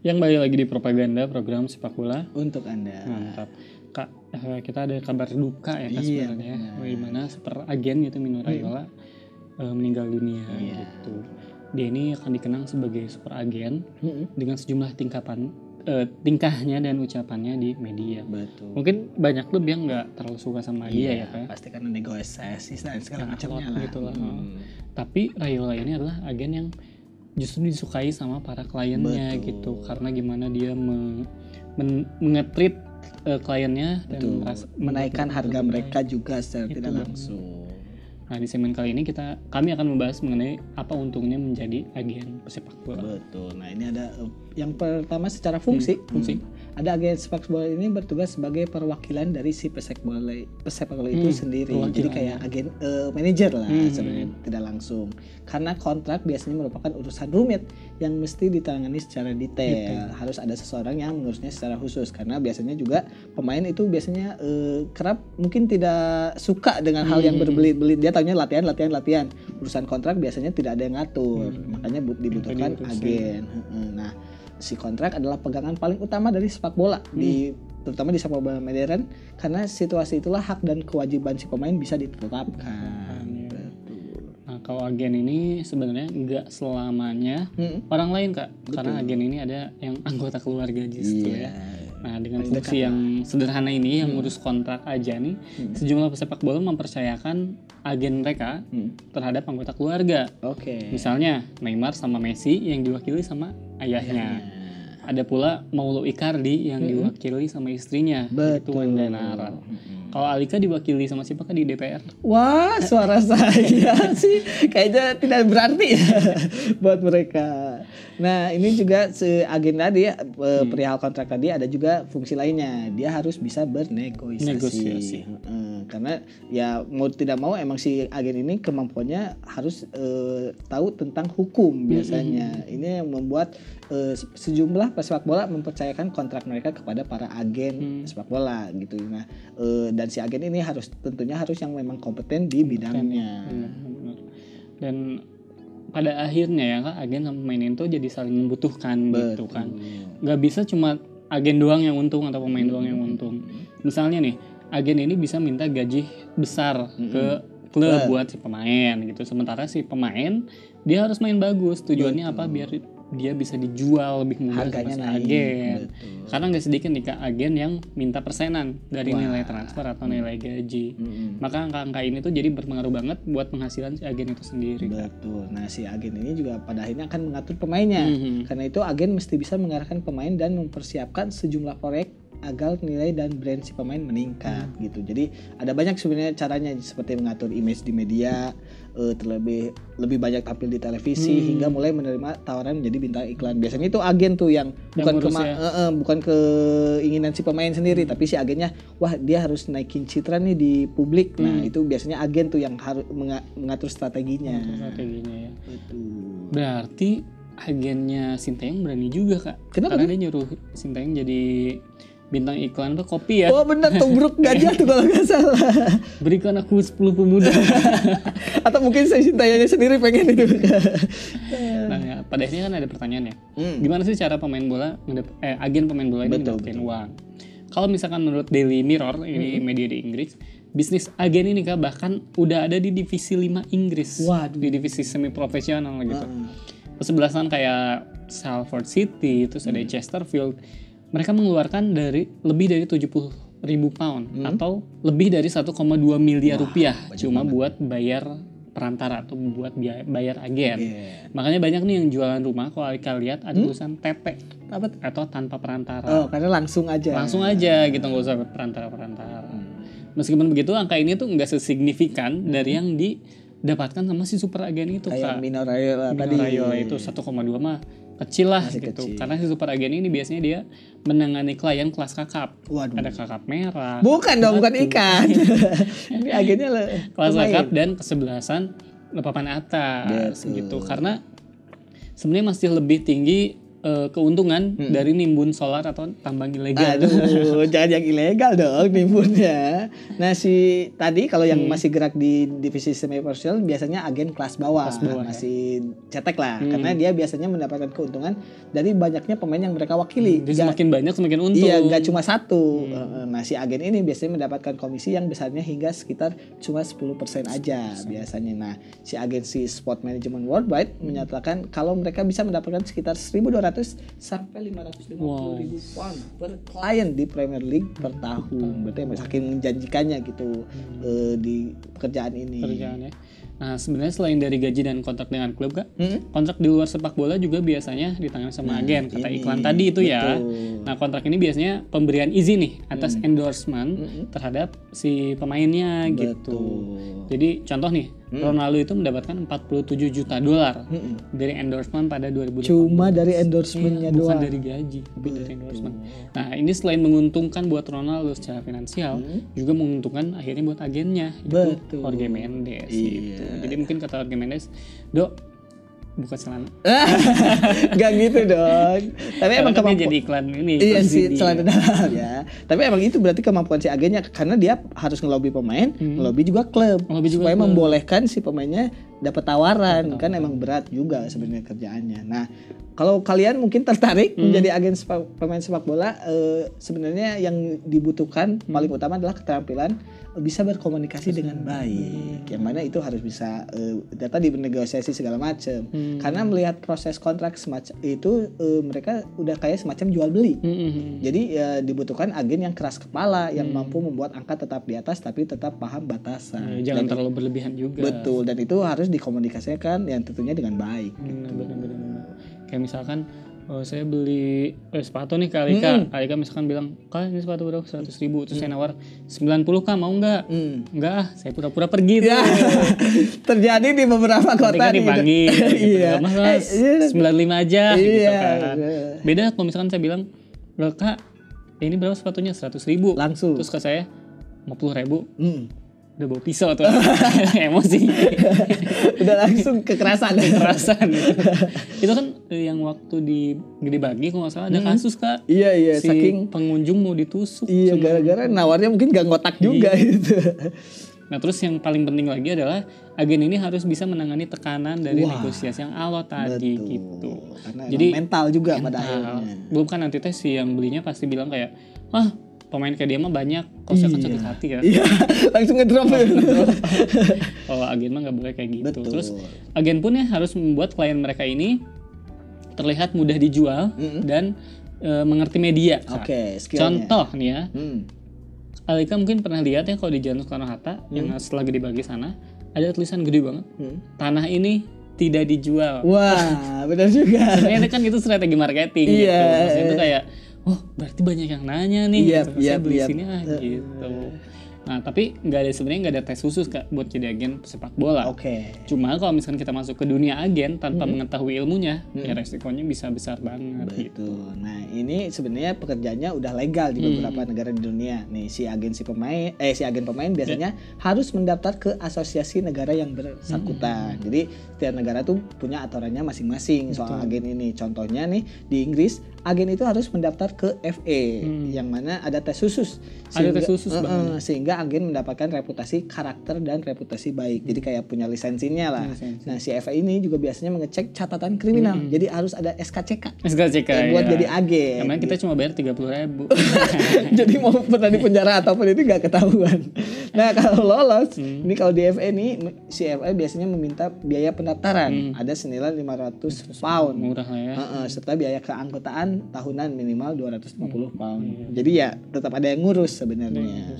Yang balik lagi di propaganda program sepak bola untuk Anda. Mantap. Kak, kita ada kabar duka ya Kak sebenarnya. Bagaimana super agen gitu Mino Raiola meninggal dunia gitu. Dia ini akan dikenang sebagai super agen dengan sejumlah tingkahnya dan ucapannya di media. Betul. Mungkin banyak klub yang nggak terlalu suka sama dia ya Kak. Pasti karena negosiasi dan segala macamnya lah. Gitu lah. Tapi Raiola ini adalah agen yang justru disukai sama para kliennya gitu, karena gimana dia mengetreat kliennya dan menaikkan harga mereka juga secara tidak langsung. Nah di segmen kali ini kami akan membahas mengenai apa untungnya menjadi agen pesepak bola. Betul. Nah ini ada yang pertama secara fungsi. Ada agen sepak bola ini bertugas sebagai perwakilan dari si pesepak bola itu sendiri. Jadi kayak agen manajer lah sebenarnya, tidak langsung. Karena kontrak biasanya merupakan urusan rumit yang mesti ditangani secara detail. Harus ada seseorang yang mengurusnya secara khusus, karena biasanya juga pemain itu biasanya kerap mungkin tidak suka dengan hal yang berbelit-belit. Dia taunya latihan. Urusan kontrak biasanya tidak ada yang ngatur. Makanya dibutuhkan agen. Nah, si kontrak adalah pegangan paling utama dari sepak bola terutama di sepak bola modern, karena situasi itulah hak dan kewajiban si pemain bisa ditetapkan. Nah, kalau agen ini sebenarnya nggak selamanya orang lain Kak. Karena agen ini ada yang anggota keluarga justru ya. Nah dengan fungsi yang sederhana ini yang ngurus kontrak aja nih, sejumlah pesepak bola mempercayakan agen mereka terhadap anggota keluarga. Misalnya Neymar sama Messi yang diwakili sama ayahnya. Ada pula Paulo Icardi yang diwakili sama istrinya, itu Wanda Nara. Kalau Alika diwakili sama siapa Kak di DPR? Wah, suara saya sih kayaknya tidak berarti ya buat mereka. Nah, ini juga agen tadi perihal kontrak tadi ada juga fungsi lainnya. Dia harus bisa bernegosiasi. Karena ya mau tidak mau emang si agen ini kemampuannya harus tahu tentang hukum biasanya. Ini yang membuat sejumlah pesepak bola mempercayakan kontrak mereka kepada para agen sepak bola gitu. Nah, dan si agen ini tentunya harus yang memang kompeten di bidangnya. Dan pada akhirnya ya Kak, agen sama pemain itu jadi saling membutuhkan gitu kan. Gak bisa cuma agen doang yang untung atau pemain doang yang untung. Misalnya nih, agen ini bisa minta gaji besar ke klub buat si pemain gitu. Sementara si pemain dia harus main bagus. Tujuannya apa? Biar dia bisa dijual lebih murah sama si agen. Karena nggak sedikit nih Kak agen yang minta persenan dari nilai transfer atau nilai gaji. Maka angka-angka ini tuh jadi berpengaruh banget buat penghasilan si agen itu sendiri. Betul. Nah si agen ini juga pada akhirnya akan mengatur pemainnya. Karena itu agen mesti bisa mengarahkan pemain dan mempersiapkan sejumlah proyek agar nilai dan brand si pemain meningkat gitu. Jadi ada banyak sebenarnya caranya, seperti mengatur image di media, lebih banyak tampil di televisi, hingga mulai menerima tawaran menjadi bintang iklan. Biasanya itu agen tuh yang bukan keinginan si pemain sendiri, tapi si agennya dia harus naikin citra nih di publik. Nah itu biasanya agen tuh yang harus mengatur strateginya. Ya. Berarti agennya Sinteyong berani juga Kak. Karena dia nyuruh Sinteyong jadi bintang iklan tuh kopi ya. Oh benar, tubruk gajah tuh kalau nggak salah. Berikan aku 10 pemuda. Atau mungkin saya Sinteyongnya sendiri pengen itu. Nah ya, pada akhirnya kan ada pertanyaan ya. Gimana sih cara agen pemain bola ini mendapatkan uang? Kalau misalkan menurut Daily Mirror, ini media di Inggris, bisnis agen ini Kak bahkan udah ada di divisi 5 Inggris. Di divisi semi profesional gitu. Kesebelasan kayak Salford City, terus ada Chesterfield. Mereka mengeluarkan lebih dari 70.000 pound atau lebih dari 1,2 miliar rupiah cuma buat bayar perantara atau buat bayar agen. Makanya banyak nih yang jualan rumah kalau kalian lihat ada tulisan TP atau tanpa perantara. Karena langsung aja gitu, nggak usah perantara. Meskipun begitu angka ini tuh nggak sesignifikan dari yang didapatkan sama si super agen itu kayak Mino Raiola itu 1,2 mah kecil lah gitu. Karena si super agen ini biasanya dia menangani klien kelas kakap. Ada kakap merah. Bukan ikan. Ini agennya kelas kakap dan kesebelasan papan atas gitu. Karena sebenarnya masih lebih tinggi keuntungan dari nimbun solar atau tambang ilegal. Aduh, jangan yang ilegal dong nimbunnya. Nah si tadi kalau yang masih gerak di divisi semi profesional biasanya agen kelas bawah masih cetek lah, karena dia biasanya mendapatkan keuntungan dari banyaknya pemain yang mereka wakili. Jadi semakin banyak semakin untung. Iya, gak cuma satu. Nah si agen ini biasanya mendapatkan komisi yang besarnya hingga sekitar cuma 10% aja biasanya. Nah si agensi Sport Management Worldwide menyatakan kalau mereka bisa mendapatkan sekitar 1.200 sampai 550.000 pound per klien di Premier League per tahun. Berarti saking menjanjikannya gitu di pekerjaan ini. Nah sebenarnya selain dari gaji dan kontrak dengan klub Kak, kontrak di luar sepak bola juga biasanya ditangani sama agen, kata iklan tadi itu ya. Nah kontrak ini biasanya pemberian izin nih atas endorsement terhadap si pemainnya gitu. Jadi contoh nih, Ronaldo itu mendapatkan 47 juta dolar dari endorsement pada 2018. Cuma dari endorsementnya doang. Bukan dari gaji, tapi dari endorsement. Nah ini selain menguntungkan buat Ronaldo secara finansial, juga menguntungkan akhirnya buat agennya, itu Jorge Mendes gitu. Jadi mungkin kata Jorge Mendes, Dok, buka celana. Gak gitu dong. Tapi emang kemampuan jadi iklan ini. Iya sih, celana dalam ya. Tapi emang itu berarti kemampuan si agennya, karena dia harus ngelobi pemain, ngelobi juga klub supaya membolehkan si pemainnya dapat tawaran. Kan emang berat juga sebenarnya kerjaannya. Nah, kalau kalian mungkin tertarik menjadi agen pemain sepak bola, sebenarnya yang dibutuhkan paling utama adalah keterampilan bisa berkomunikasi dengan baik. Yang mana itu harus bisa tadi bernegosiasi segala macam. Karena melihat proses kontrak semacam itu mereka udah kayak semacam jual beli. Jadi dibutuhkan agen yang keras kepala, yang mampu membuat angka tetap di atas tapi tetap paham batasan. Jangan terlalu berlebihan juga. Betul, dan itu harus dikomunikasikan yang tentunya dengan baik. Benar. Kayak misalkan saya beli sepatu nih ke Alika. Alika misalkan bilang, Kak ini sepatu berapa? 100.000. Terus saya nawar 90 Kak, mau nggak? Enggak ah, saya pura-pura pergi tuh. Terjadi di beberapa kota kan dipanggil gitu. Iya. Mas 95 aja gitu kan. Beda kalau misalkan saya bilang, Kak ini berapa sepatunya? 100.000. Langsung. Terus ke saya 50.000. Udah bawa pisau tuh. Emosi. Udah langsung kekerasan gitu. Itu kan yang waktu di Gede Bagi kalau nggak salah ada kasus Kak. Iya si saking pengunjung mau ditusuk. Iya, gara-gara nawarnya mungkin gak ngotak juga gitu. Nah terus yang paling penting lagi adalah agen ini harus bisa menangani tekanan dari negosiasi yang alot tadi gitu. Karena jadi mental juga pada akhirnya. Belum kan nanti tes si yang belinya pasti bilang kayak, pemain kayak dia mah banyak, kok saya kan sakit hati ya. Iya, langsung ngedrop. Kalau agen mah nggak boleh kayak gitu. Terus agen pun ya harus membuat klien mereka ini terlihat mudah dijual dan mengerti media. Skillnya. Contoh nih ya, Alika mungkin pernah lihat ya kalau di Jalan Soekarno-Hatta yang setelah Gede Bagi sana ada tulisan gede banget, tanah ini tidak dijual. Wah, benar juga. Sebenarnya kan itu strategi marketing gitu. Maksudnya itu kayak, berarti banyak yang nanya nih, saya beli sini gitu. Nah tapi sebenarnya nggak ada tes khusus Kak buat jadi agen sepak bola. Cuma kalau misalkan kita masuk ke dunia agen tanpa mengetahui ilmunya, ya resikonya bisa besar banget. Gitu. Nah ini sebenarnya pekerjaannya udah legal di beberapa negara di dunia. Nih si agen pemain biasanya harus mendaftar ke asosiasi negara yang bersangkutan. Jadi setiap negara tuh punya aturannya masing-masing soal agen ini. Contohnya nih di Inggris, agen itu harus mendaftar ke FA, yang mana ada tes khusus. Sehingga agen mendapatkan reputasi karakter dan reputasi baik. Jadi kayak punya lisensinya lah. Nah si FA ini juga biasanya mengecek catatan kriminal. Jadi harus ada SKCK. Buat jadi agen. Karena kita cuma bayar 30.000. Jadi mau pernah di penjara ataupun itu nggak ketahuan. Nah kalau lolos, ini kalau di FA ini si FA biasanya meminta biaya pendaftaran. Ada senilai 500 pound. Murah lah ya. Serta biaya keanggotaan tahunan minimal 250 pound. Jadi ya tetap ada yang ngurus sebenarnya.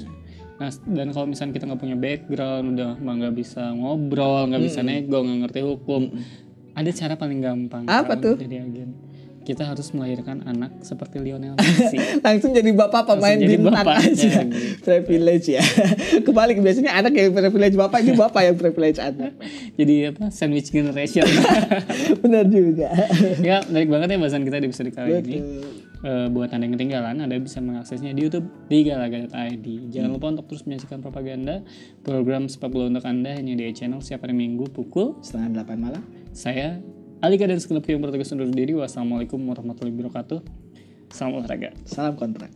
Nah dan kalau misalnya kita nggak punya background, udah nggak bisa ngobrol, nggak bisa nego, nggak ngerti hukum, ada cara paling gampang. Apa tuh? Jadi agen. Kita harus melahirkan anak seperti Lionel Messi. Langsung jadi bapak pemain bintang aja. Privilege ya. Kebalik, biasanya anak yang privilege bapak, ini bapak yang privilege anak. Jadi sandwich generation. Benar juga. Ya menarik banget ya bahasan kita di episode kali ini. Buat Anda yang ketinggalan, Anda bisa mengaksesnya di YouTube di galaga.id. Jangan lupa untuk terus menyaksikan propaganda program sepak bola untuk Anda hanya di channel setiap hari Minggu pukul 7:30 malam. Saya Alika dan segenap yang bertugas undur diri. Wassalamualaikum warahmatullahi wabarakatuh. Salam olahraga. Salam kontrak.